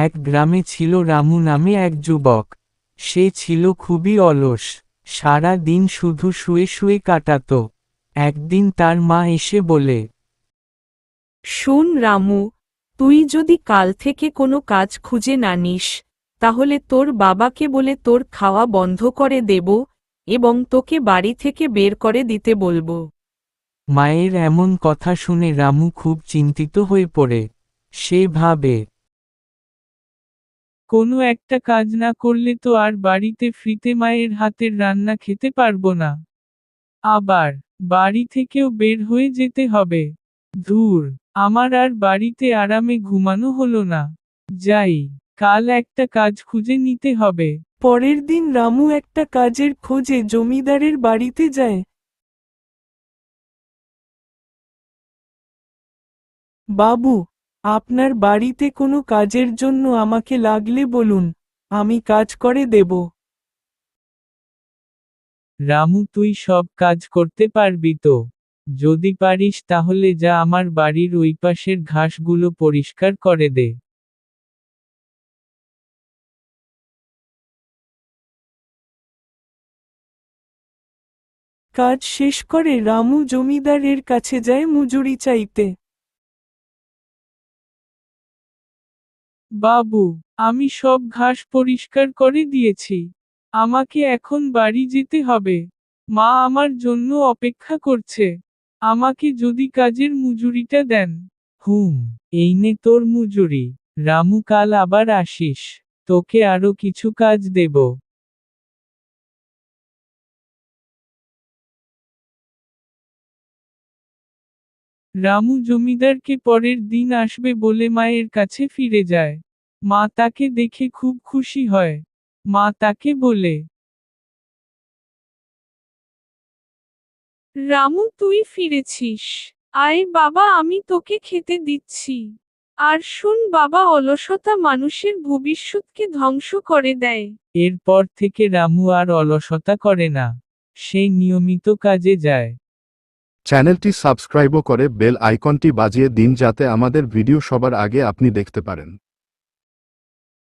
এক গ্রামে ছিল রামু নামে এক যুবক। সে ছিল খুবই অলস, সারা দিন শুধু শুয়ে শুয়ে কাটাত। একদিন তার মা এসে বলে, শোন রামু, তুই যদি কাল থেকে কোনো কাজ খুঁজে না নিস, তাহলে তোর বাবাকে বলে তোর খাওয়া বন্ধ করে দেব এবং তোকে বাড়ি থেকে বের করে দিতে বলবো। মায়ের এমন কথা শুনে রামু খুব চিন্তিত হয়ে পড়ে। সে ভাবে, কোনো একটা কাজ না করলে তো আর বাড়িতে ফ্রিতে মায়ের হাতের রান্না খেতে পারবো না। আবার বাড়ি থেকেও বের হয়ে যেতে হবে। ধুর, আমার আর বাড়িতে আরামে ঘুমানো হলো না। যাই, কাল একটা কাজ খুঁজে নিতে হবে। পরের দিন রামু একটা কাজের খোঁজে জমিদারের বাড়িতে যায়। বাবু, আপনার বাড়িতে কোনো কাজের জন্য আমাকে লাগলে বলুন, আমি কাজ করে দেব। রামু, তুই সব কাজ করতে পারবি তো? যদি পারিস তাহলে যা আমার বাড়ির ওই পাশের ঘাসগুলো পরিষ্কার করে দে। কাজ শেষ করে রামু জমিদারের কাছে যায় মজুরি চাইতে। বাবু, আমি সব ঘাস পরিষ্কার করে দিয়েছি। আমাকে এখন বাড়ি যেতে হবে। মা আমার জন্য অপেক্ষা করছে। আমাকে যদি কাজের মজুরিটা দেন। এই নে তোর মজুরি। রামু, কাল আবার আসিস। তোকে আরো কিছু কাজ দেব। রামু জমিদারকে পরের দিন আসবে বলে মায়ের কাছে ফিরে যায়। মা তাকে দেখে খুব খুশি হয়। মা তাকে বলে, রামু, তুই ফিরেছিস। আয় বাবা, আমি তোকে খেতে দিচ্ছি। আর শোন বাবা, অলসতা মানুষের ভবিষ্যৎকে ধ্বংস করে দেয়। এরপর থেকে রামু আর অলসতা করে না। সে নিয়মিত কাজে যায়। চ্যানেলটি সাবস্ক্রাইবও করে বেল আইকনটি বাজিয়ে দিন যাতে আমাদের ভিডিও সবার আগে আপনি দেখতে পারেন।